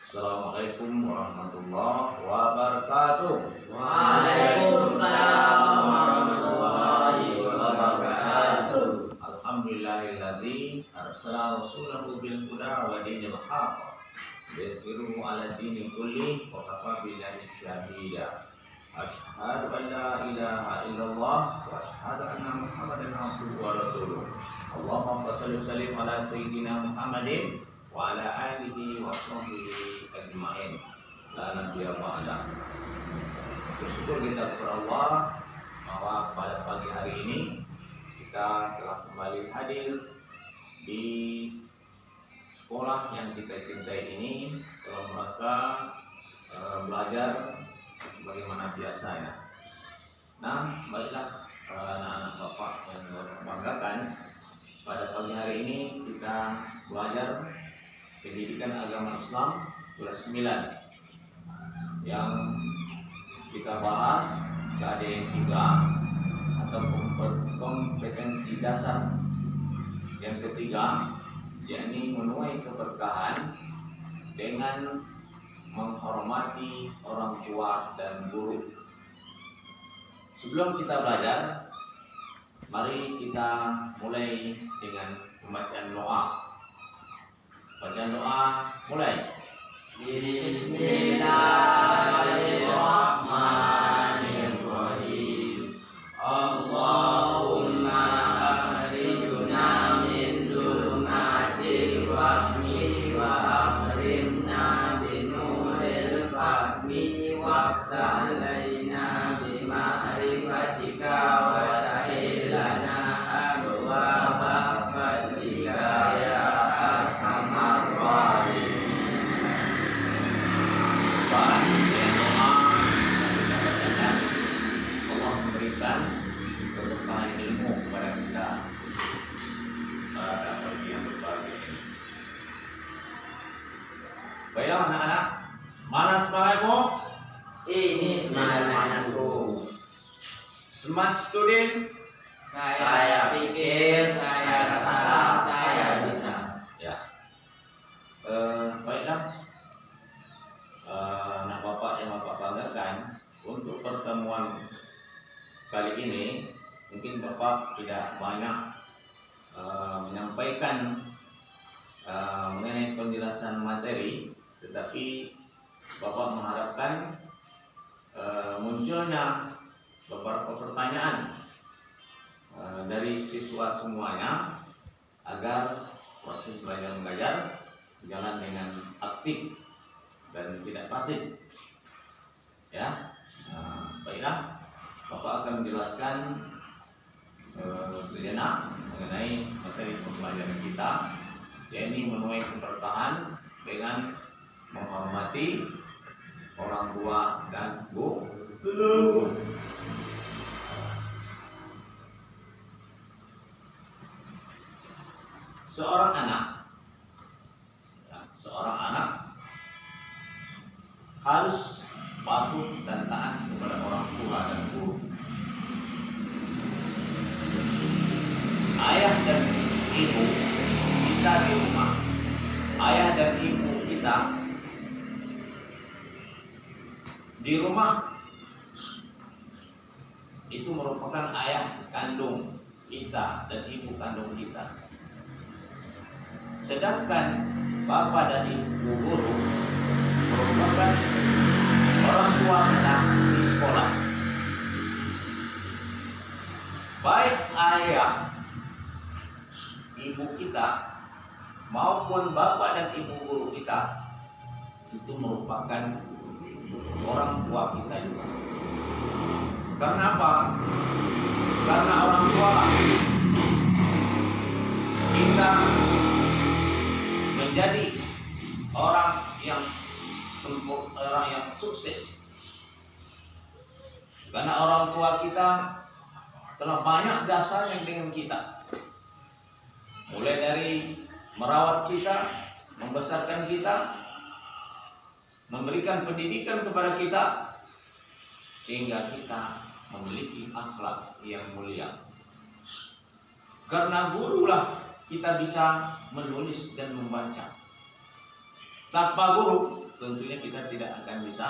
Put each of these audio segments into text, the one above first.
Assalamualaikum warahmatullahi wabarakatuh. Waalaikumsalam warahmatullahi wabarakatuh. Alhamdulillahilladzi arsala rasulahu bil huda wa dinil haqq liyudhhirahu 'ala dini kulli wa kafa billahi syahida. Asyhadu an la ilaha illallah wa asyhadu anna Muhammadan abduhu wa rasuluh. Allahumma shalli wa sallim ala sayyidina Muhammadin wa ala alihi wa sahbihi ajma'in. La nabiyya ba'da. Bersyukur kita kepada Allah bahwa pada pagi hari ini kita telah kembali hadir di sekolah yang kita cintai ini dalam rangka belajar bagaimana biasanya. Nah, baiklah anak-anak Bapak yang Bapak banggakan, pada pagi hari ini kita belajar pendidikan agama Islam kelas 9 yang kita bahas KD3 atau kompetensi dasar yang ketiga, yakni menuai keberkahan dengan menghormati orang tua dan guru. Sebelum kita belajar, mari kita mulai dengan pembacaan doa. Bacaan doa mulai. Bismillahirrahmanirrahim. Allahumma akhrijna min dhulumatil wahmi wa akhrijna bi nuril fahmi waftah alaina bi ma'rifatika wa sahhil lana abwaaba fadlika ya arhamar rahimin. Allah memberikan keberkahan ilmu kepada kita pada pagi yang berbahagia ini. Baiklah anak-anak, mana semangatmu? Ini semangatku. Smart student. Saya pikir, saya rasa, saya bisa. Ya. Baiklah. Anak Bapak yang Bapak banggakan, untuk pertemuan kali ini mungkin Bapak tidak banyak menyampaikan mengenai penjelasan materi, tetapi Bapak mengharapkan munculnya beberapa pertanyaan dari siswa semuanya agar proses belajar mengajar berjalan dengan aktif dan tidak pasif. Ya, baiklah, Bapak akan menjelaskan sejenak mengenai materi pembelajaran kita, yakni menuai keberkahan dengan menghormati orang tua dan guru. Seorang anak harus patuh dan taat kepada orang tua dan guru. Ayah dan ibu kita di rumah, ayah dan ibu kita di rumah itu merupakan ayah kandung kita dan ibu kandung kita. Sedangkan bapak dan ibu guru merupakan orang tua kita di sekolah. Baik ayah, ibu kita maupun bapak dan ibu guru kita itu merupakan orang tua kita juga. Karena apa? Karena orang tua kita menjadi orang yang sukses. Karena orang tua kita telah banyak jasanya dengan kita, mulai dari merawat kita, membesarkan kita, memberikan pendidikan kepada kita, sehingga kita memiliki akhlak yang mulia. Karena gurulah kita bisa menulis dan membaca. Tanpa guru tentunya kita tidak akan bisa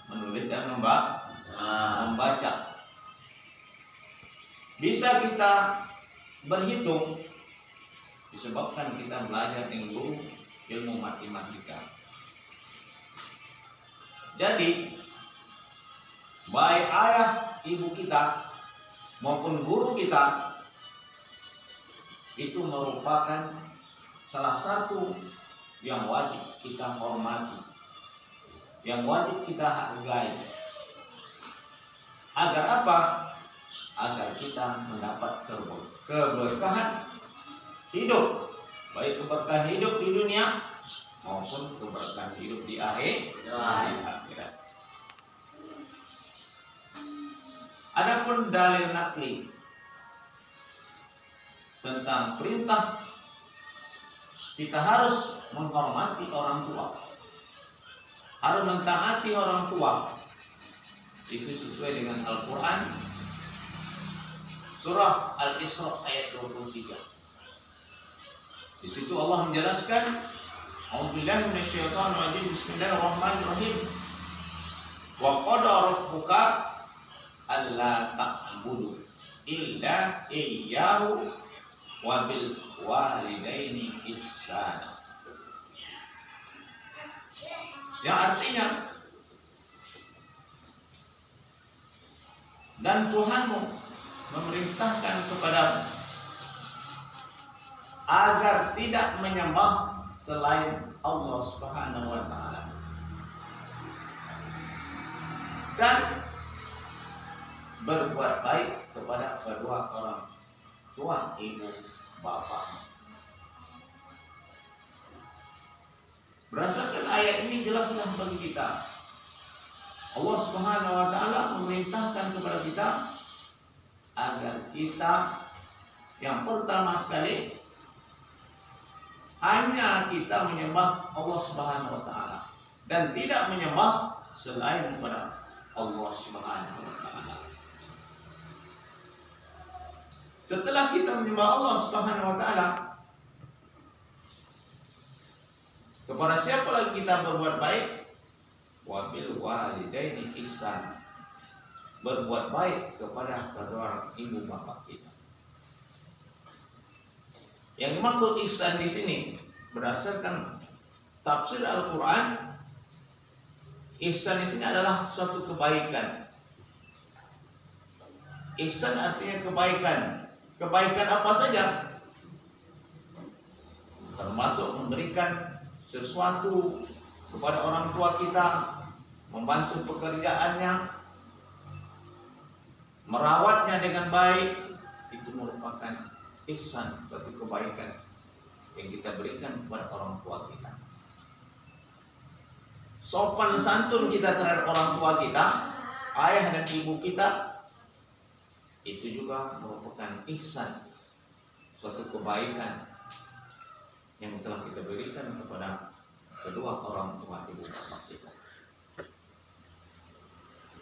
menulis dan membaca. Bisa kita berhitung disebabkan kita belajar dengan ilmu matematika. Jadi baik ayah ibu kita maupun guru kita itu merupakan salah satu yang wajib kita hormati, yang wajib kita hargai. Agar apa? Agar kita mendapat keberkahan hidup, baik keberkahan hidup di dunia maupun keberkahan hidup di akhirat. Adapun dalil nakli tentang perintah kita harus menghormati orang tua, harus mentaati orang tua, itu sesuai dengan Al-Quran surah Al-Isra ayat 23. Di situ Allah menjelaskan, A'udzubillahi minasyaitonir rajim, Bismillahirrahmanirrahim. Wa qada rabbuka alla ta'budu illa iyyahu wa bil walidaini ihsana. Yang artinya, dan Tuhanmu memerintahkan kepadamu agar tidak menyembah selain Allah Subhanahu wa taala, dan berbuat baik kepada kedua orang tua, ibu, bapak. Berdasarkan ayat ini jelaslah bagi kita, Allah Subhanahu wa taala memerintahkan kepada kita agar kita yang pertama sekali hanya kita menyembah Allah Subhanahu wa taala dan tidak menyembah selain kepada Allah Subhanahu wa taala. Setelah kita menyembah Allah Subhanahu wa taala, kepada siapa lagi kita berbuat baik? Wabil walidaini ihsan, berbuat baik kepada kedua orang ibu bapak kita. Yang dimaksud ihsan di sini berdasarkan tafsir Al-Quran, ihsan di sini adalah suatu kebaikan. Ihsan artinya kebaikan. Kebaikan apa saja? Termasuk memberikan sesuatu kepada orang tua kita, membantu pekerjaannya, merawatnya dengan baik, itu merupakan ihsan, suatu kebaikan yang kita berikan kepada orang tua kita. Sopan santun kita terhadap orang tua kita, ayah dan ibu kita, itu juga merupakan ihsan, suatu kebaikan yang telah kita berikan kepada kedua orang tua ibu bapak kita.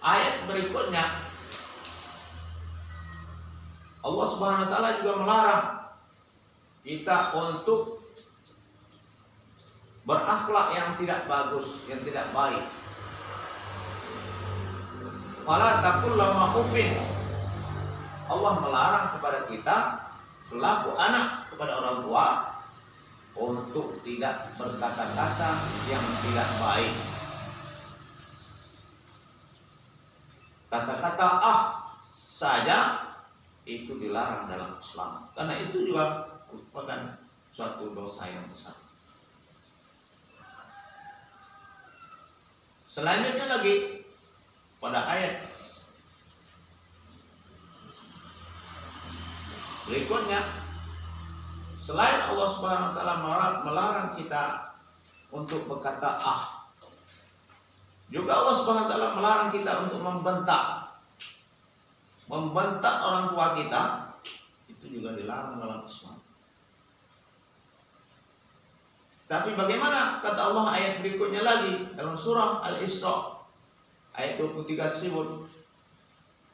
Ayat berikutnya, Allah Subhanahu wa taala juga melarang kita untuk berakhlak yang tidak bagus, yang tidak baik. Wala taqul lahuma uffin. Allah melarang kepada kita selaku anak kepada orang tua untuk tidak berkata-kata yang tidak baik. Kata-kata saja itu dilarang dalam Islam, karena itu juga merupakan suatu dosa yang besar. Selanjutnya lagi pada ayat berikutnya, selain Allah Subhanahu wa taala melarang kita untuk berkata juga Allah Subhanahu wa taala melarang kita untuk membentak orang tua kita, itu juga dilarang dalam Islam. Tapi bagaimana kata Allah ayat berikutnya lagi dalam surah Al-Isra ayat 23 tersebut,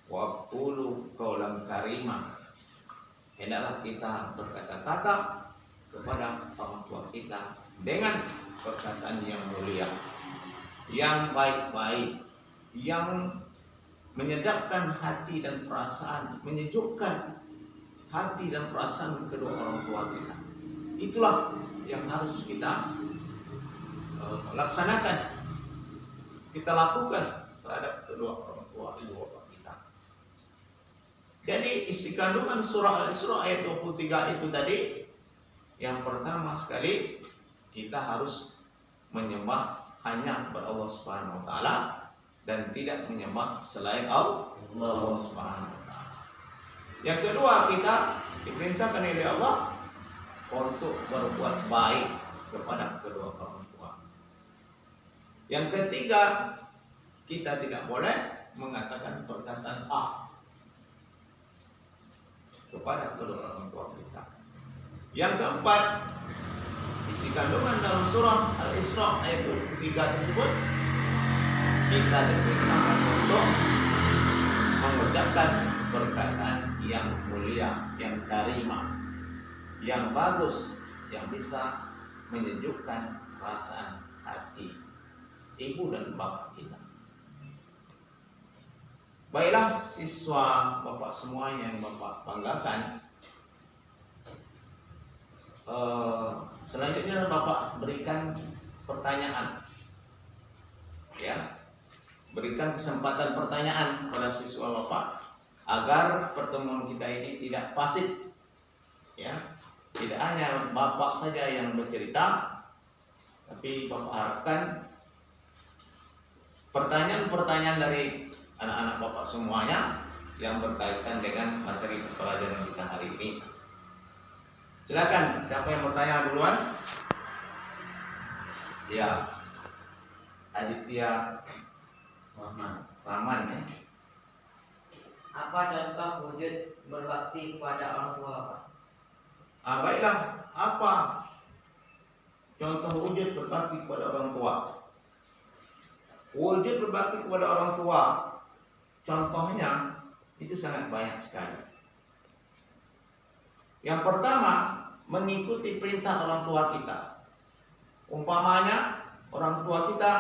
wa qulu qaulan karima, hendaklah kita berkata-kata kepada orang tua kita dengan perkataan yang mulia. yang baik-baik, yang menyedapkan hati dan perasaan, menyejukkan hati dan perasaan kedua orang tua kita. Itulah yang harus kita laksanakan, kita lakukan terhadap kedua orang tua ibu bapak kita. Jadi isi kandungan surah Al-Isra ayat 23 itu tadi, yang pertama sekali kita harus menyembah hanya kepada Allah Subhanahu wa taala dan tidak menyembah selain Allah Subhanahu wa taala. Yang kedua, kita diperintahkan oleh Allah untuk berbuat baik kepada kedua orang tua. Yang ketiga, kita tidak boleh mengatakan perkataan kepada kedua orang tua kita. Yang keempat, isi kandungan dalam surah Al-Isra ayat 23 tersebut, kita diperintahkan untuk mengucapkan perkataan yang mulia, yang karimah, yang bagus, yang bisa menyejukkan perasaan hati ibu dan bapak kita. Baiklah siswa bapak semua yang bapak banggakan, selanjutnya bapak berikan pertanyaan, ya, berikan kesempatan pertanyaan pada siswa bapak agar pertemuan kita ini tidak pasif, ya, tidak hanya bapak saja yang bercerita, tapi bapak harapkan pertanyaan-pertanyaan dari anak-anak bapak semuanya yang berkaitan dengan materi pelajaran kita hari ini. Silakan, siapa yang bertanya duluan? Ya, Aditya Rahman, ya. Apa contoh wujud berbakti kepada orang tua, Pak? Baiklah, apa contoh wujud berbakti kepada orang tua? Wujud berbakti kepada orang tua, contohnya itu sangat banyak sekali. Yang pertama, mengikuti perintah orang tua kita. Umpamanya, orang tua kita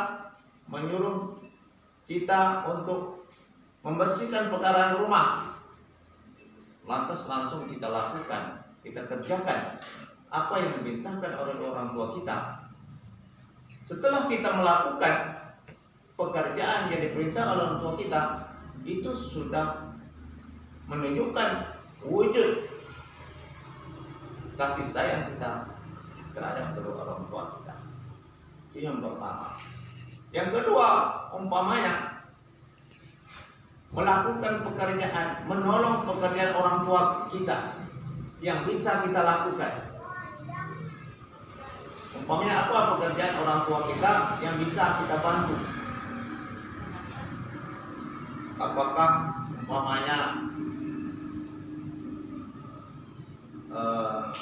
menyuruh kita untuk membersihkan pekarangan rumah, lantas langsung kita lakukan, kita kerjakan apa yang diperintahkan oleh orang tua kita. Setelah kita melakukan pekerjaan yang diperintah oleh orang tua kita, itu sudah menunjukkan wujud kasih sayang kita terhadap kedua orang tua kita. Itu yang pertama. Yang kedua, umpamanya melakukan pekerjaan, menolong pekerjaan orang tua kita yang bisa kita lakukan. Umpamanya apa pekerjaan orang tua kita yang bisa kita bantu? Apakah umpamanya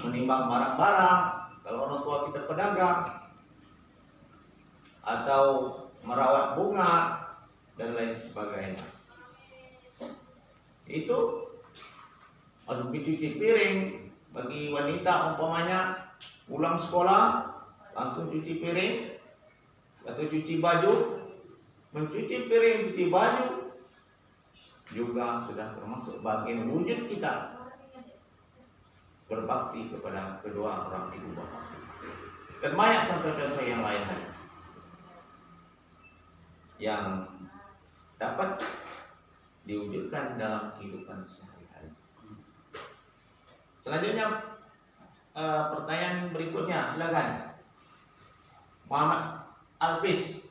menimbang barang-barang kalau orang tua kita pedagang, atau merawat bunga dan lain sebagainya. Itu atau mencuci piring bagi wanita, umpamanya pulang sekolah langsung cuci piring atau cuci baju. Mencuci piring, cuci baju juga sudah termasuk bagian wujud kita berbakti kepada kedua orang ibu bapak. Dan banyak contoh-contoh yang lainnya yang dapat diwujudkan dalam kehidupan sehari-hari. Selanjutnya pertanyaan berikutnya, silakan Muhammad Alfis.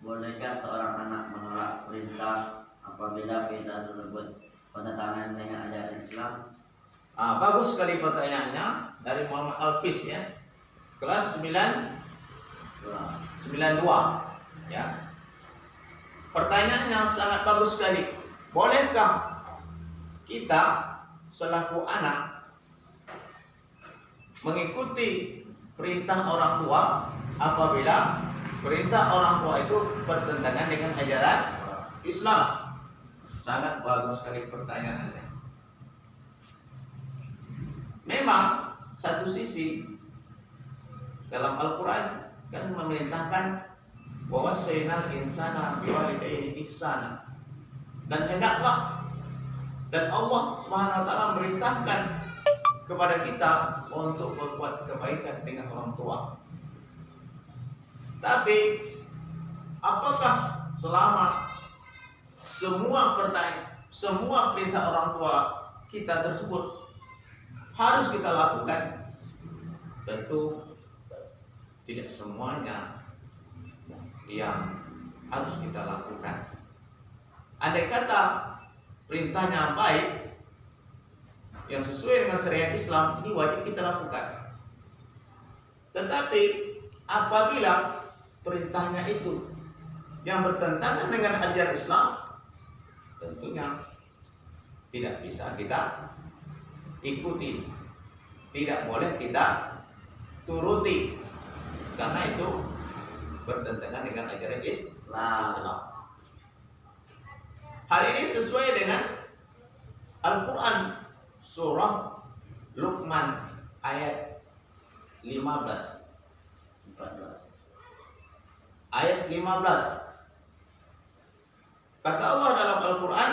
Bolehkah seorang anak menolak perintah apabila perintah tersebut bertentangan dengan ajaran Islam? Bagus sekali pertanyaannya dari Muhammad Alfis, ya. Kelas 92, ya. Pertanyaannya sangat bagus sekali. Bolehkah kita selaku anak mengikuti perintah orang tua apabila perintah orang tua itu bertentangan dengan ajaran Islam? Sangat bagus sekali pertanyaannya. Memang satu sisi dalam Al-Quran kan memerintahkan Wa wassaynal insana biwalidayhi ihsana. Dan hendaklah, dan Allah Subhanahu wa taala merintahkan kepada kita untuk berbuat kebaikan dengan orang tua. Tapi apakah selama semua perintah orang tua kita tersebut harus kita lakukan? Tentu tidak semuanya yang harus kita lakukan. Andai kata perintahnya baik, yang sesuai dengan syariat Islam, ini wajib kita lakukan. Tetapi apabila perintahnya itu yang bertentangan dengan ajaran Islam, tentunya tidak bisa kita ikuti, tidak boleh kita turuti, karena itu bertentangan dengan ajaran Islam. Hal ini sesuai dengan Al-Quran surah Luqman ayat 14. Ayat 15. Kata Allah dalam Al-Quran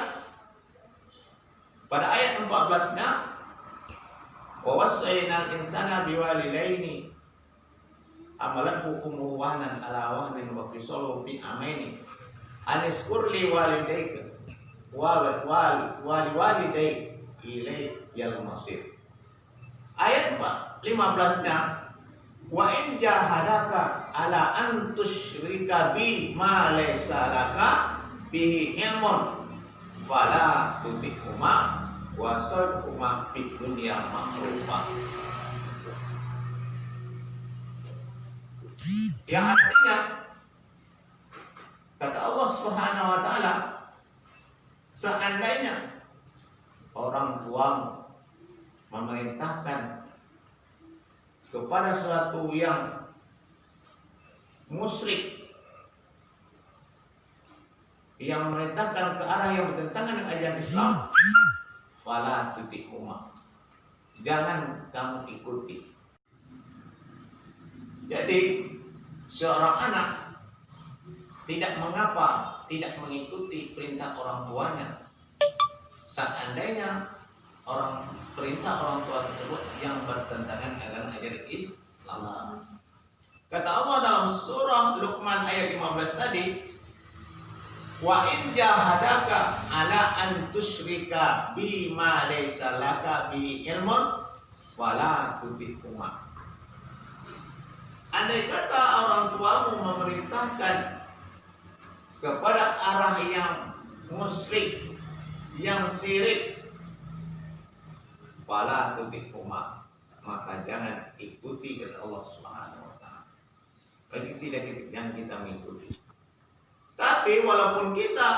pada ayat 14-nya, wa wassaynal insana biwalidayni amalan hukumu wahnan ala wahnin wa fisaluhu fi amaini aniskur li walidayka waliwalidayk ilayyal masir. Ayat 15-nya, wa in jahadaka ala an tusyrika bi ma laysa laka bihi ilmun fala tuti'huma wa sayyidhuma fid dunya ma'rufa. Yang artinya, kata Allah Subhanahu wa taala, seandainya orang tuamu memerintahkan kepada suatu yang musyrik, yang memerintahkan ke arah yang bertentangan dengan ajaran Islam, fala tuti'huma, jangan kamu ikuti. Jadi seorang anak tidak mengapa tidak mengikuti perintah orang tuanya seandainya perintah orang tua tersebut yang bertentangan dengan ajaran Islam. Kata Allah dalam surah Luqman ayat 15 tadi, wa in jahadaka ala an tusyrika bima laysa laka bi ilmun wala tuti'huma. Andai kata orang tuamu memerintahkan kepada arah yang musyrik, yang syirik, fala tuti'huma, maka jangan ikuti, kata Allah Subhanahu wa taala. Jadi tidak yang kita mengikuti. Tapi walaupun kita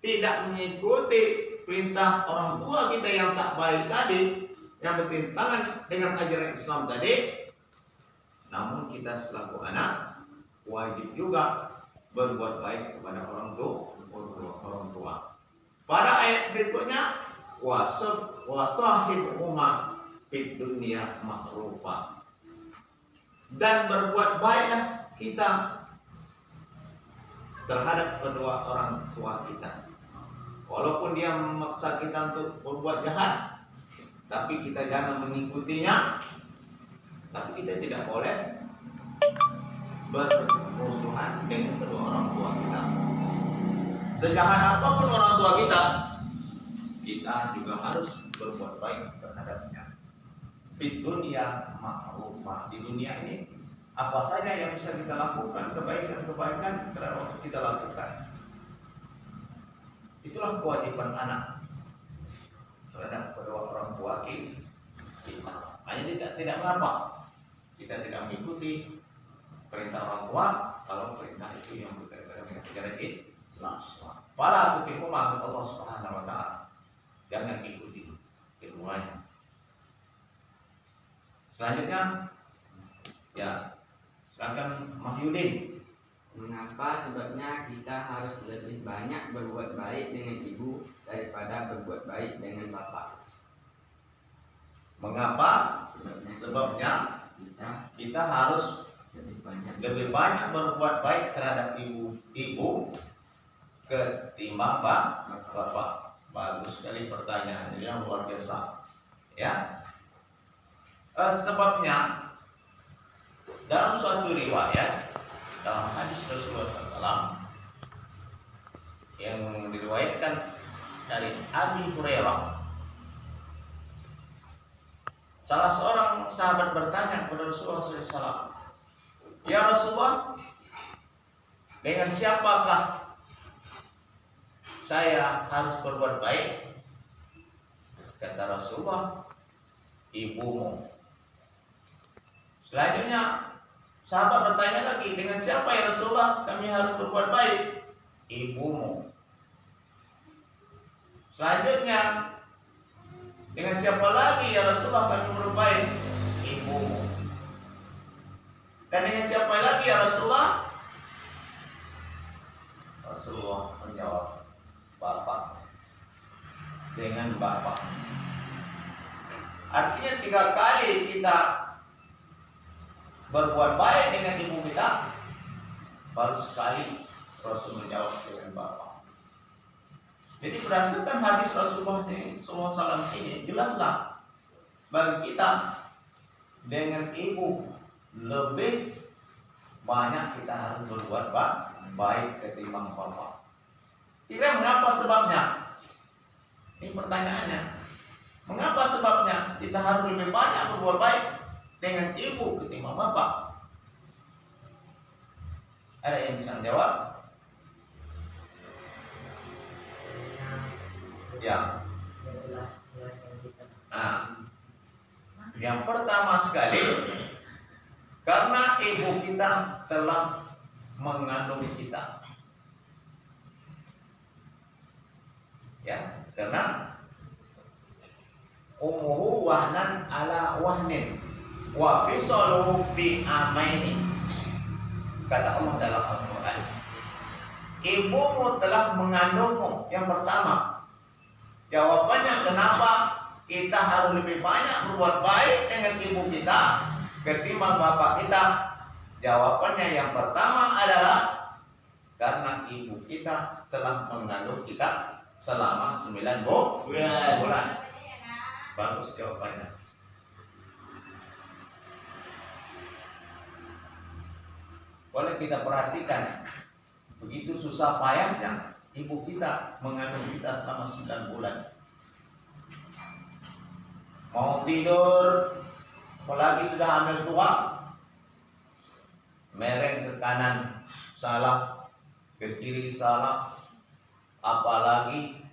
tidak mengikuti perintah orang tua kita yang tak baik tadi, yang bertentangan dengan ajaran Islam tadi, namun kita selaku anak wajib juga berbuat baik kepada orang tua. Pada ayat berikutnya, wasahibhuma fid dunya ma'rufa, dan berbuat baiklah kita terhadap kedua orang tua kita. Walaupun dia memaksa kita untuk berbuat jahat, tapi kita jangan mengikutinya. Tapi kita tidak boleh bermusuhan dengan kedua orang tua kita. Sejahat apapun orang tua kita, kita juga harus berbuat baik terhadapnya. Di dunia ma'rufah, di dunia ini apa saja yang bisa kita lakukan, kebaikan-kebaikan terhadap kita lakukan. Itulah kewajiban anak terhadap kedua orang tua kita. Hanya tidak mengapa kita tidak mengikuti perintah orang tua kalau perintah itu yang berkaitan dengan ajaran Islam. Fala tuti'huma, kata Allah Subhanahu wa taala, jangan ikuti keduanya. Selanjutnya, ya, silakan Mahyudin. Mengapa sebabnya kita harus lebih banyak berbuat baik dengan ibu daripada berbuat baik dengan bapak? Mengapa? Sebabnya Sebabnya kita harus lebih banyak berbuat baik terhadap ibu ketimbang bapak. Bagus sekali pertanyaan ini, yang luar biasa. Ya, sebabnya dalam suatu riwayat, dalam hadis Rasulullah SAW yang diriwayatkan dari Abi Hurairah, salah seorang sahabat bertanya kepada Rasulullah SAW, "Ya Rasulullah, dengan siapakah saya harus berbuat baik?" Kata Rasulullah, "Ibumu." Selanjutnya sahabat bertanya lagi, "Dengan siapa ya Rasulullah kami harus berbuat baik?" "Ibumu." Selanjutnya, "Dengan siapa lagi ya Rasulullah kami berbuat baik?" "Ibumu." "Dan dengan siapa lagi ya Rasulullah?" Rasulullah menjawab, "Bapak." Dengan bapak. Artinya 3 kali kita berbuat baik dengan ibu kita, baru sekali Rasul menjawab dengan bapak. Jadi berdasarkan hadis Rasulullah SAW ini, jelaslah bagi kita dengan ibu lebih banyak kita harus berbuat baik ketimbang bapak. Kira mengapa sebabnya? Ini pertanyaannya. Mengapa sebabnya kita harus lebih banyak berbuat baik dengan ibu ketimbang bapak? Ada yang bisa menjawab? Ya. Nah, yang pertama sekali, karena ibu kita telah mengandung kita. Ya, karena umuhu wahnan ala wahnin wa fisaluhu bi amaini. Kata Allah dalam Al-Quran, ibumu telah mengandungmu. Yang pertama, jawabannya kenapa kita harus lebih banyak berbuat baik dengan ibu kita ketimbang bapak kita? Jawabannya yang pertama adalah karena ibu kita telah mengandung kita selama 9 bulan. Bagus jawabannya. Boleh kita perhatikan, begitu susah payahnya ibu kita mengandung kita selama 9 bulan. Mau tidur, apalagi sudah hamil tua, mereng ke kanan salah, ke kiri salah, apalagi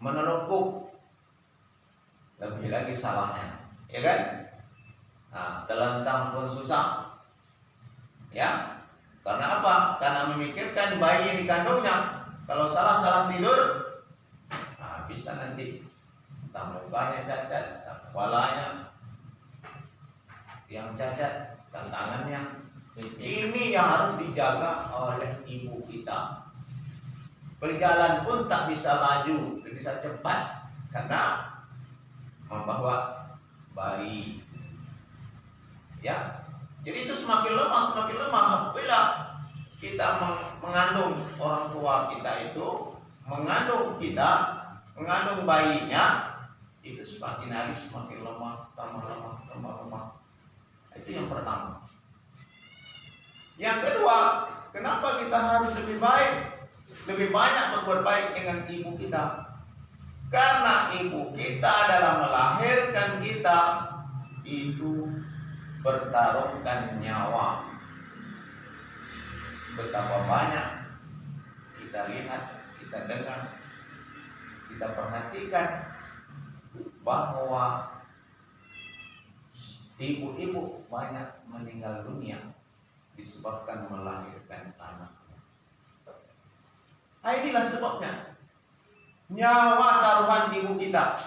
menelungkup, lebih lagi salahnya, ya kan? Nah, telentang pun susah, ya. Karena apa? Karena memikirkan bayi yang dikandungnya. Kalau salah tidur, nah, bisa nanti entah mukanya cacat, entah kepalanya yang cacat, tangannya. Ini yang harus dijaga oleh ibu kita. Berjalan pun tak bisa laju, tak bisa cepat karena membawa bayi. Ya, jadi itu semakin lemah apabila kita mengandung orang tua kita itu, mengandung bayinya, itu semakin hari semakin lemah, tambah lemah. Itu yang pertama. Yang kedua, kenapa kita harus lebih banyak berbuat baik dengan ibu kita? Karena ibu kita dalam melahirkan kita itu bertaruhkan nyawa. Betapa banyak kita lihat, kita dengar, kita perhatikan bahwa ibu-ibu banyak meninggal dunia disebabkan melahirkan anaknya. Nah, inilah sebabnya nyawa taruhan ibu kita.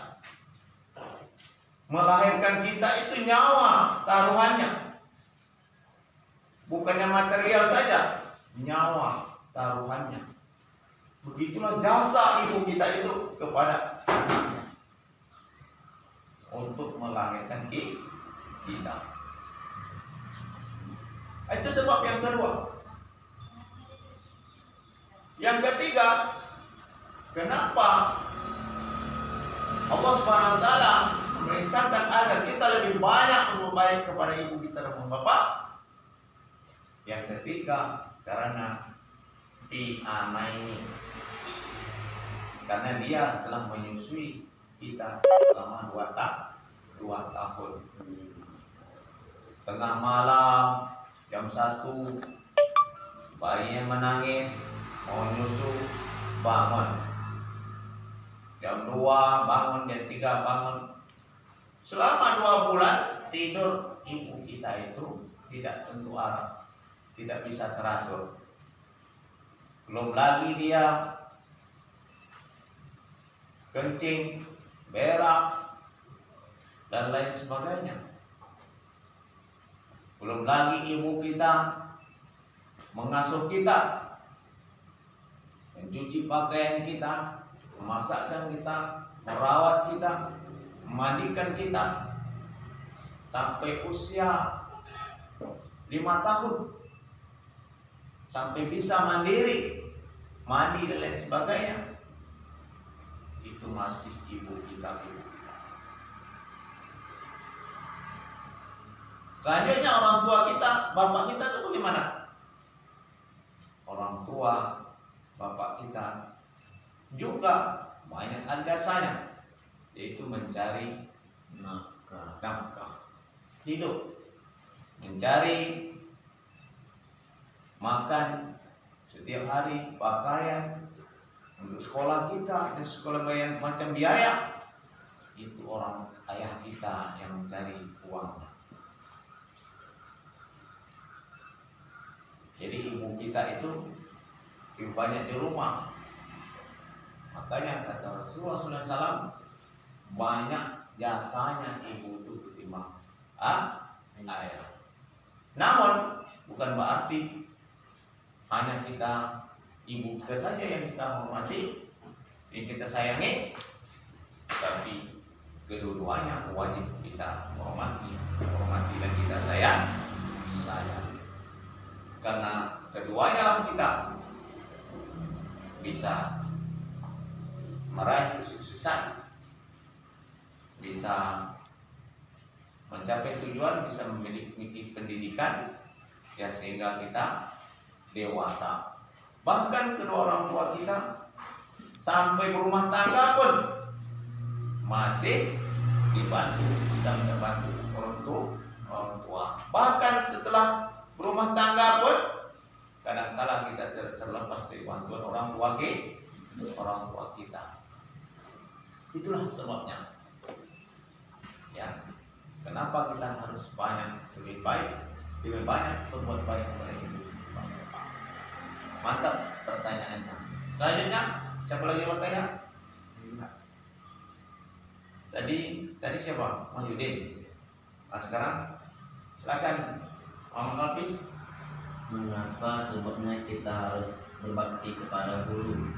Melahirkan kita itu nyawa taruhannya, bukannya material saja, nyawa taruhannya. Begitulah jasa ibu kita itu kepada anaknya untuk melahirkan kita. Itu sebab yang kedua. Yang ketiga, kenapa Allah Subhanahu wa taala memerintahkan agar kita lebih banyak berbuat baik kepada ibu kita dan bapak? Yang ketiga, karena diamaini, karena dia telah menyusui kita selama 2 tahun. Tengah malam jam 1 bayinya menangis mau nyusu, bangun. Jam 2 bangun, jam 3 bangun. Selama 2 bulan tidur ibu kita itu tidak tentu arah, tidak bisa teratur. Belum lagi dia kencing, berak, dan lain sebagainya. Belum lagi ibu kita mengasuh kita, mencuci pakaian kita, memasakkan kita, merawat kita, memandikan kita sampai usia 5 tahun, sampai bisa mandiri, mandi dan lain sebagainya. Itu masih ibu kita. Selanjutnya orang tua kita, bapak kita itu bagaimana? Orang tua, bapak kita juga banyak jasanya, yaitu mencari nafkah hidup, mencari makan setiap hari, pakaian untuk sekolah kita dan sekolah bayar macam biaya. Itu orang ayah kita yang mencari uangnya. Jadi ibu kita itu lebih banyak di rumah. Makanya kata Rasulullah SAW, banyak jasanya ibu itu ketimbang ayah. Namun bukan berarti hanya kita, ibu kita saja yang kita hormati, yang kita sayangi, tapi kedua-duanya wajib kita hormati dan kita sayang. Karena keduanya lah kita bisa meraih kesuksesan, bisa mencapai tujuan, bisa memiliki pendidikan ya, sehingga kita dewasa. Bahkan kedua orang tua kita sampai berumah tangga pun masih dibantu, kita membantu orang tua. Bahkan setelah berumah tangga pun kadang-kala kita terlepas dari bantuan orang tua kita. Itulah sebabnya ya, kenapa kita harus lebih banyak berbuat baik kepada ibu. Mantap pertanyaannya. Selanjutnya siapa lagi bertanya? Tadi siapa? Mahyudin. Nah, sekarang silakan Muhammad Hafiz. Mengapa sebabnya kita harus berbakti kepada guru?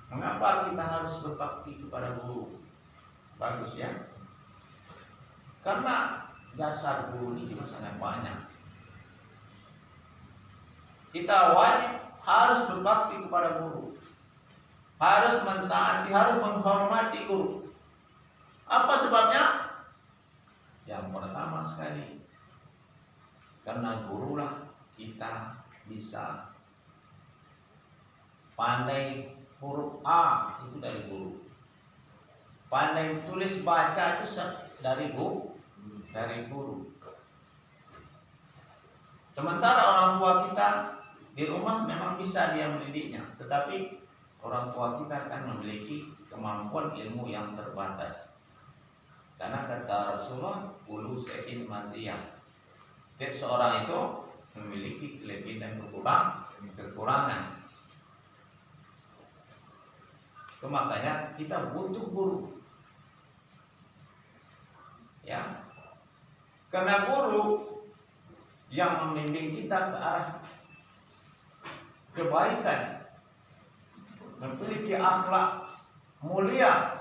Mengapa kita harus berbakti kepada guru? Bagus ya. Karena jasa guru ini juga sangat banyak. Kita wajib harus berbakti kepada guru, harus mentaati, harus menghormati guru. Apa sebabnya? Yang pertama sekali, karena gurulah kita bisa pandai huruf A, itu dari guru. Pandai tulis baca itu dari guru. Sementara orang tua kita di rumah memang bisa dia mendidiknya, tetapi orang tua kita akan memiliki kemampuan ilmu yang terbatas. Karena kata Rasulullah, ulu se'in matiyah, setiap seorang itu memiliki kelebihan dan kekurangan. Itu makanya kita butuh guru. Ya. Karena guru yang membimbing kita ke arah kebaikan, memiliki akhlak mulia,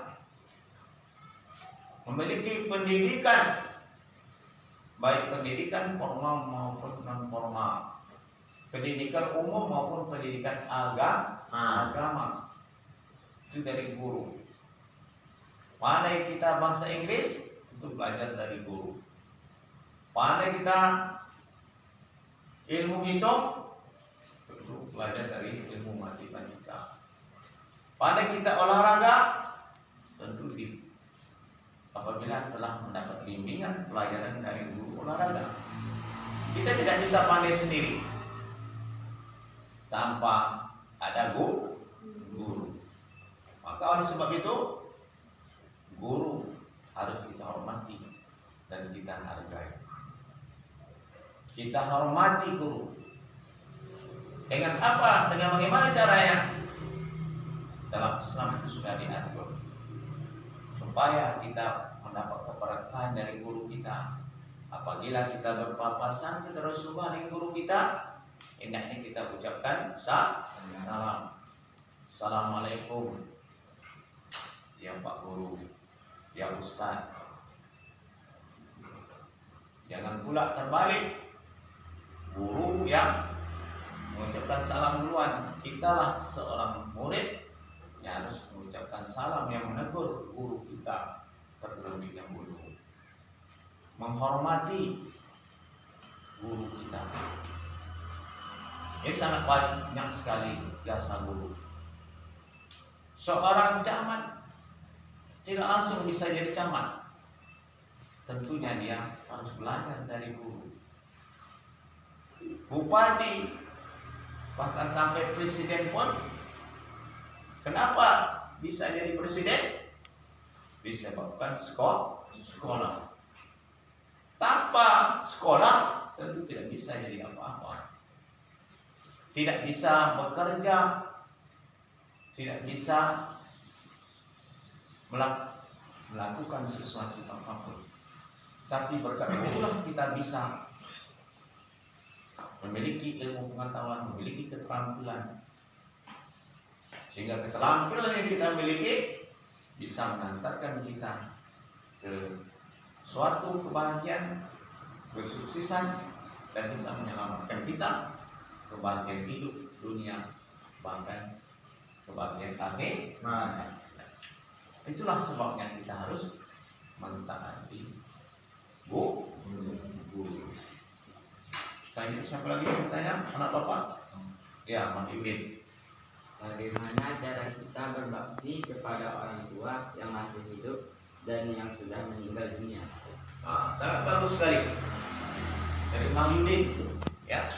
memiliki pendidikan baik pendidikan formal maupun non formal, pendidikan umum maupun pendidikan agama, itu dari guru. Pandai kita bahasa Inggris, itu belajar dari guru. Pandai kita ilmu hitung, itu belajar dari ilmu matematika. Pandai kita olahraga, tentu apabila telah mendapat bimbingan pelajaran dari guru olahraga. Kita tidak bisa pandai sendiri tanpa ada guru. Maka oleh sebab itu guru harus kita hormati dan kita hargai. Kita hormati guru. Dengan apa? Dengan bagaimana caranya? Dalam Islam itu sudah diatur supaya kita mendapat keberkahan dari guru kita. Apabila kita berpapasan ke Rasulullah dengan guru kita, hendaknya kita ucapkan salam. Assalamualaikum ya Pak Guru, ya Ustaz. Jangan pula terbalik, guru yang mengucapkan salam duluan. Kitalah seorang murid yang harus mengucapkan salam, yang menegur guru kita terlebih dahulu. Menghormati guru kita. Ini sangat banyak sekali jasa guru. Seorang camat tidak langsung bisa jadi camat. Tentunya dia harus belajar dari guru. Bupati, bahkan sampai presiden pun, kenapa bisa jadi presiden? Disebabkan sekolah. Tanpa sekolah tentu tidak bisa jadi apa-apa. Tidak bisa bekerja, tidak bisa melakukan sesuatu apapun. Tapi berkat gurulah kita bisa memiliki ilmu pengetahuan, memiliki keterampilan, sehingga keterampilan yang kita miliki bisa mengantarkan kita ke suatu kebahagiaan, kesuksesan, dan bisa menyelamatkan kita kebahagiaan hidup dunia, bahkan kebahagiaan akhir. Nah, itulah sebabnya kita harus mentaati guru. Tanya siapa lagi yang bertanya? Anak bapak? Ya, Mas Ibin. Bagaimana cara kita berbakti kepada orang tua yang masih hidup dan yang sudah meninggal dunia? Sangat bagus sekali. Dari Mang Yudin, ya,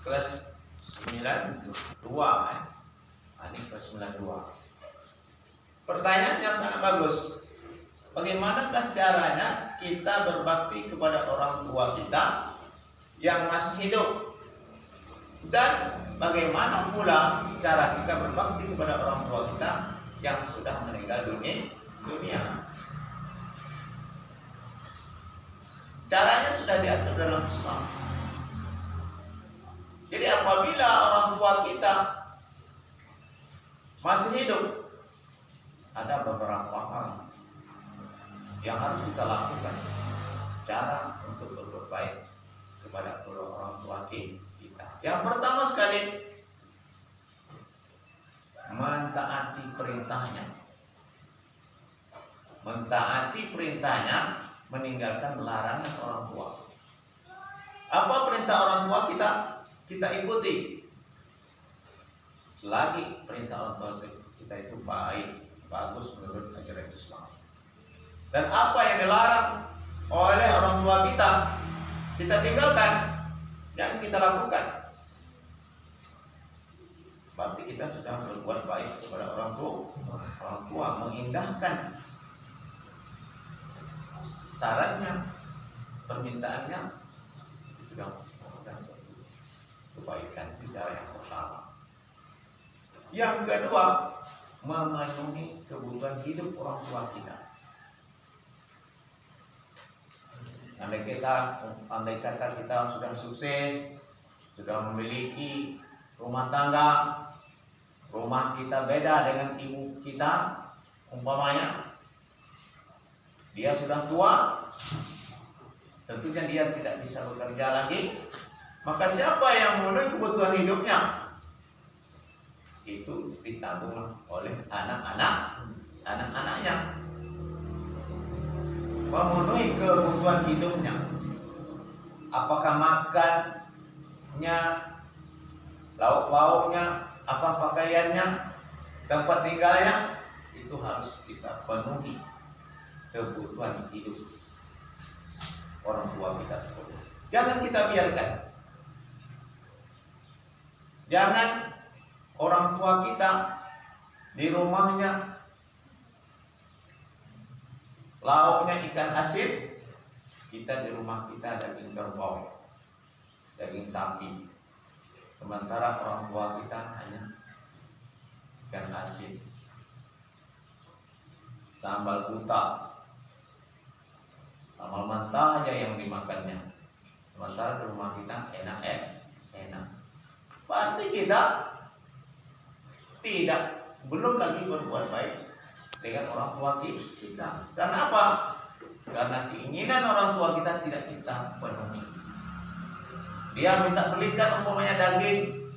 kelas 92, ini kelas 92. Pertanyaannya sangat bagus. Bagaimanakah caranya kita berbakti kepada orang tua kita yang masih hidup? Dan bagaimana pula cara kita berbakti kepada orang tua kita yang sudah meninggal dunia? Caranya sudah diatur dalam Islam. Jadi apabila orang tua kita masih hidup, ada beberapa hal yang harus kita lakukan. Cara untuk berbuat baik kepada orang tua kita. Yang pertama sekali, mentaati perintahnya. Mentaati perintahnya, meninggalkan larangan orang tua. Apa perintah orang tua kita ikuti. Selagi perintah orang tua kita itu baik, bagus menurut ajaran Islam. Dan apa yang dilarang oleh orang tua kita tinggalkan, jangan kita lakukan. Berarti kita sudah berbuat baik kepada orang tua, mengindahkan sarannya, permintaannya, sudah melakukan kebaikan. Cara yang pertama. Yang kedua, memenuhi kebutuhan hidup orang tua kita. Andai kata kita sudah sukses, sudah memiliki rumah tangga, rumah kita beda dengan ibu kita, umpamanya dia sudah tua, tentunya dia tidak bisa bekerja lagi. Maka siapa yang memenuhi kebutuhan hidupnya? Itu ditanggung oleh anak-anaknya. Memenuhi kebutuhan hidupnya. Apakah makannya, lauk-lauknya, apa pakaiannya, tempat tinggalnya, itu harus kita penuhi kebutuhan hidup orang tua kita tersebut. Jangan kita biarkan. Jangan orang tua kita di rumahnya lauknya ikan asin, kita di rumah kita daging kerbau, daging sapi. Sementara orang tua kita hanya ikan asin, sambal buta, sambal mentah aja yang dimakannya. Sementara di rumah kita enak. Berarti kita belum lagi berbuat baik dengan orang tua kita. Karena apa? Karena keinginan orang tua kita tidak kita penuhi. Dia minta belikan umpamanya daging,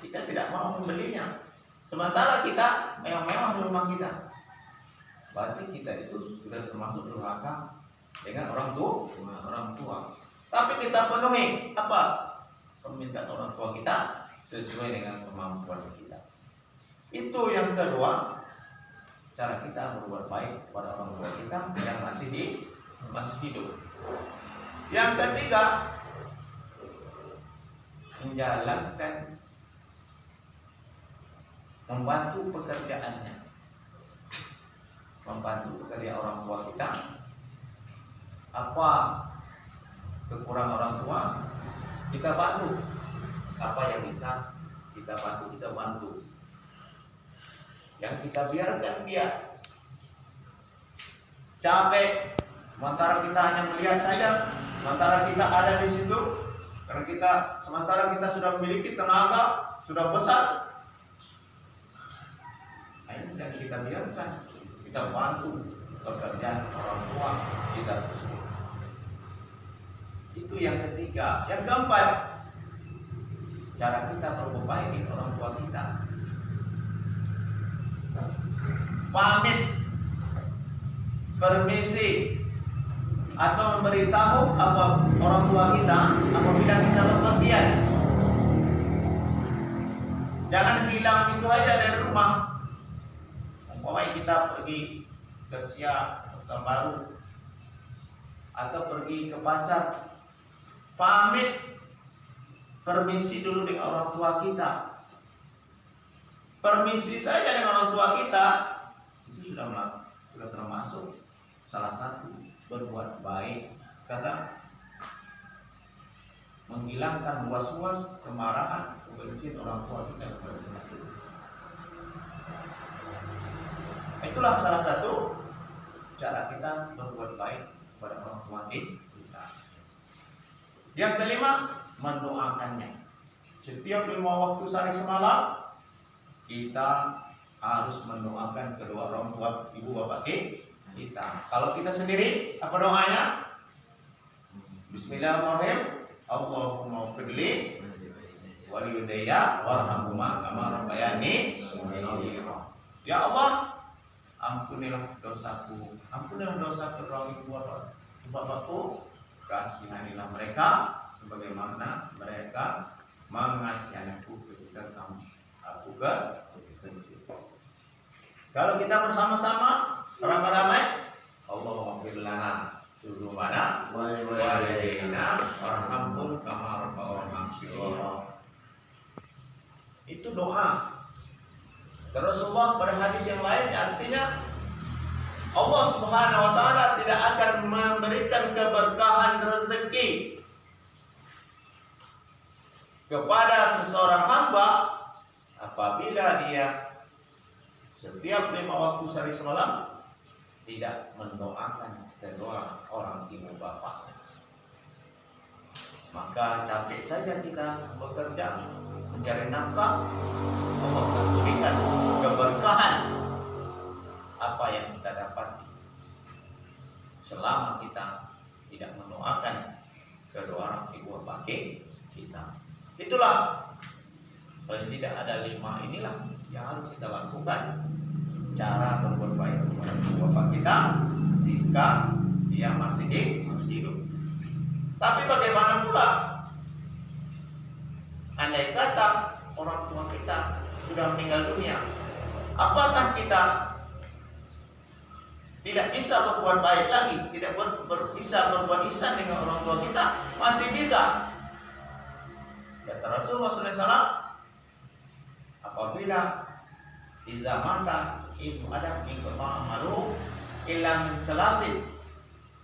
kita tidak mau membelinya. Sementara kita mewah-mewah di rumah kita. Berarti kita itu sudah termasuk durhaka dengan orang tua. Tapi kita penuhi apa? Permintaan orang tua kita sesuai dengan kemampuan kita. Itu yang kedua, cara kita berbuat baik kepada orang tua kita yang masih hidup. Yang ketiga, menjalankan, membantu pekerjaannya, membantu pekerjaan orang tua kita. Apa kekurangan orang tua, kita bantu. Apa yang bisa kita bantu. Yang kita biarkan dia capek, sementara kita hanya melihat saja, sementara kita ada di situ, karena sementara kita sudah memiliki tenaga, sudah besar. Ini tidak kita biarkan, kita bantu pekerjaan orang tua kita tersebut. Itu yang ketiga. Yang keempat, cara kita berbuat baik dengan orang tua kita. Pamit, permisi, atau memberitahu apa orang tua kita apabila kita bepergian. Jangan hilang itu aja dari rumah. Umpamanya kita pergi ke Siak, Kota Baru, atau pergi ke pasar, pamit, permisi dulu dengan orang tua kita. Permisi saja dengan orang tua kita, itu sudah termasuk salah satu berbuat baik, karena menghilangkan was-was, kemarahan, kebencian orang tua kita kepada kita. Itulah salah satu cara kita berbuat baik kepada orang tua kita. Yang kelima, mendoakannya. Setiap 5 waktu sehari semalam kita harus mendoakan kedua orang tua ibu bapak kita. Kalau kita sendiri, apa doanya? Bismillahirrahmanirrahim. Allahumma firli waliyudaya warhamhuma kama rabbayani shaghira. Ya Allah, ampunilah dosaku, ampunilah dosa kedua ibu bapakku, kasihanilah mereka sebagaimana mereka mengasihi aku ketika aku kecil. Kalau kita bersama-sama ramai-ramai, Allahumma fir lana dzunubana wa walidayna warhamhum kama rabbayana shaghira. Itu doa. Rasulullah pada hadis yang lain artinya Allah Subhanahu wa taala tidak akan memberikan keberkahan rezeki kepada seseorang hamba apabila dia setiap 5 waktu sehari semalam tidak mendoakan kedua orang ibu bapak. Maka capek saja kita bekerja mencari nafkah, Allah akan berikan keberkahan apa yang kita dapat selama kita mendoakan kedua orang ibu bapak kita. Itulah paling tidak ada 5 inilah yang harus kita lakukan cara berbuat baik kepada ibu bapak kita jika dia masih hidup. Tapi bagaimana pula andai kata orang tua kita sudah meninggal dunia, apakah kita tidak bisa berbuat baik lagi, tidak bisa berbuat ihsan dengan orang tua kita? Masih bisa. Kata Rasulullah SAW, apabila iza mata ibnu adam inqata amalu illa min salasin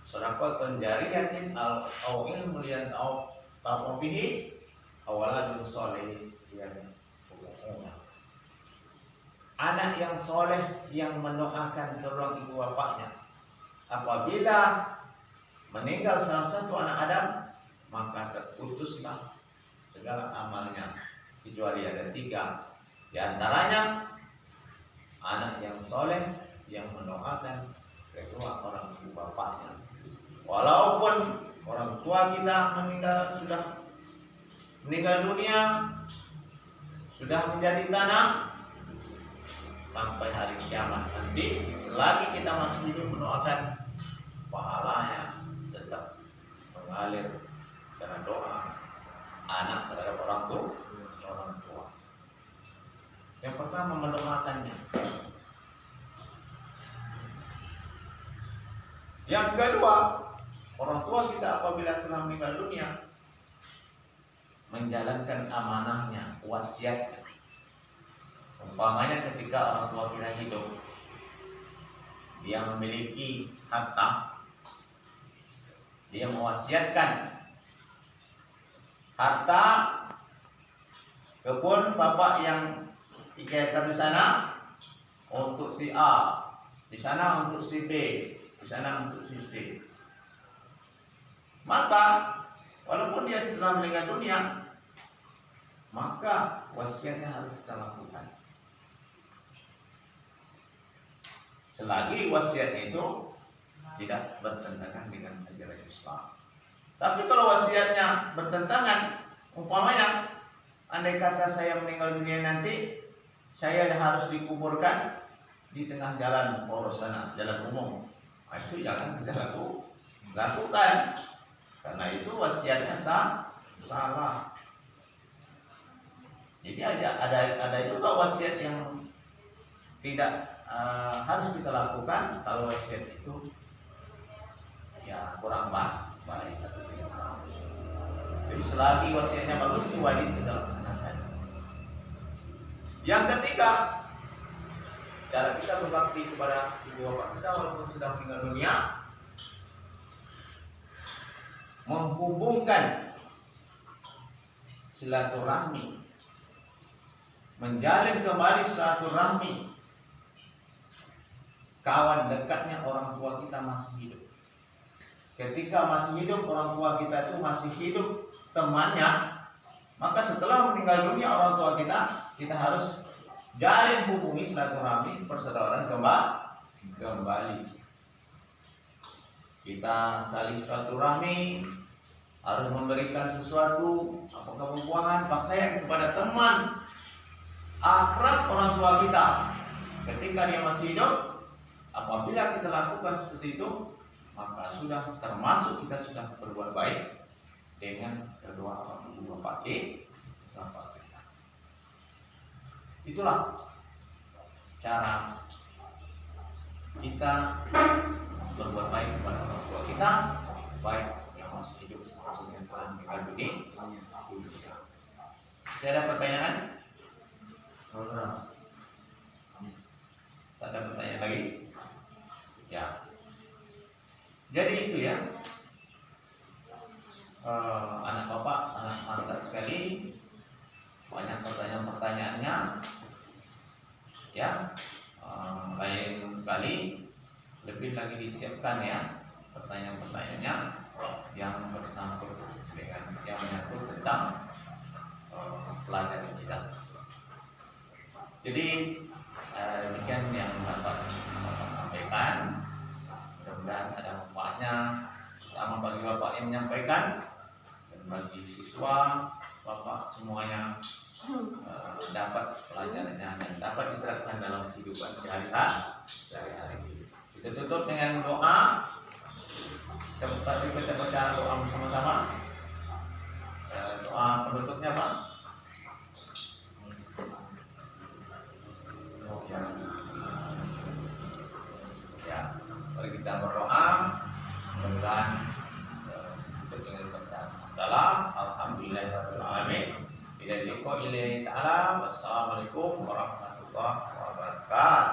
sadaqatun jariyatin au ilmun yanfa'u bihi aw waladun shalih yanfa'u. Anak yang soleh yang mendoakan kedua ibu bapaknya, apabila meninggal salah satu anak Adam, maka terputuslah segala amalnya kecuali ada 3. Di antaranya anak yang soleh yang mendoakan kedua orang ibu bapaknya. Walaupun orang tua kita sudah meninggal dunia, sudah menjadi tanah, sampai hari kiamat nanti lagi kita masih hidup mendoakan, pahalanya tetap mengalir karena doa anak terhadap orang tua. Yang pertama mendoakannya. Yang kedua, orang tua kita apabila telah meninggal dunia, menjalankan amanahnya, wasiatnya. Umpamanya ketika orang tua kita hidup, dia memiliki harta, dia mewasiatkan harta kebun bapak yang 3 hektar di sana untuk si A, di sana untuk si B, di sana untuk si C. Maka walaupun dia setelah meninggal dunia, maka wasiatnya harus kita lakukan. Selagi wasiat itu tidak bertentangan dengan ajaran Islam. Tapi kalau wasiatnya bertentangan, umpamanya andai kata saya meninggal dunia nanti, saya harus dikuburkan di tengah jalan poros sana, jalan umum. Nah, itu jangan kita lakukan. Karena itu wasiatnya salah. Jadi ada juga wasiat yang tidak harus kita lakukan kalau wasiat itu ya kurang baik atau tidak bagus. Jadi selagi wasiatnya bagus itu wajib kita laksanakan. Yang ketiga, cara kita berbakti kepada ibu bapak kita walaupun sudah meninggal dunia, menghubungkan silaturahmi, menjalin kembali silaturahmi kawan dekatnya orang tua kita masih hidup. Ketika masih hidup orang tua kita itu masih hidup temannya, maka setelah meninggal dunia orang tua kita harus jalin hubungi silaturahmi persaudaraan kembali. Kita saling silaturahmi, harus memberikan sesuatu, apakah buah-buahan, pakaian kepada teman akrab orang tua kita ketika dia masih hidup. Apabila kita lakukan seperti itu, maka sudah termasuk kita sudah berbuat baik dengan kedua orang ibu bapak kita. Itulah cara kita berbuat baik kepada orang tua kita, baik yang masih hidup maupun yang telah meninggal dunia. Saya ada pertanyaan? Tak ada pertanyaan lagi? Ya. Jadi itu ya. Anak bapak sangat mantap sekali. Banyak pertanyaan-pertanyaannya. Ya. Lain kali lebih lagi disiapkan ya pertanyaan-pertanyaannya yang bersangkut dengan yang menyangkut tentang pelajaran kita. Jadi demikian yang dapat sampaikan. Mudah-mudahan ada manfaatnya, terutama bagi bapak yang menyampaikan, dan bagi siswa, bapak semuanya dapat pelajarannya dan dapat diterapkan dalam kehidupan sehari-hari. Kita tutup dengan doa. Kita baca doa bersama-sama. Doa penutupnya Pak. Ya, mari kita berdoa. Mudah-mudahan kita dengan berkat dalam alhamdulillahirabbil alamin. Ila liqa ilahi ta'ala. Wassalamualaikum warahmatullahi wabarakatuh.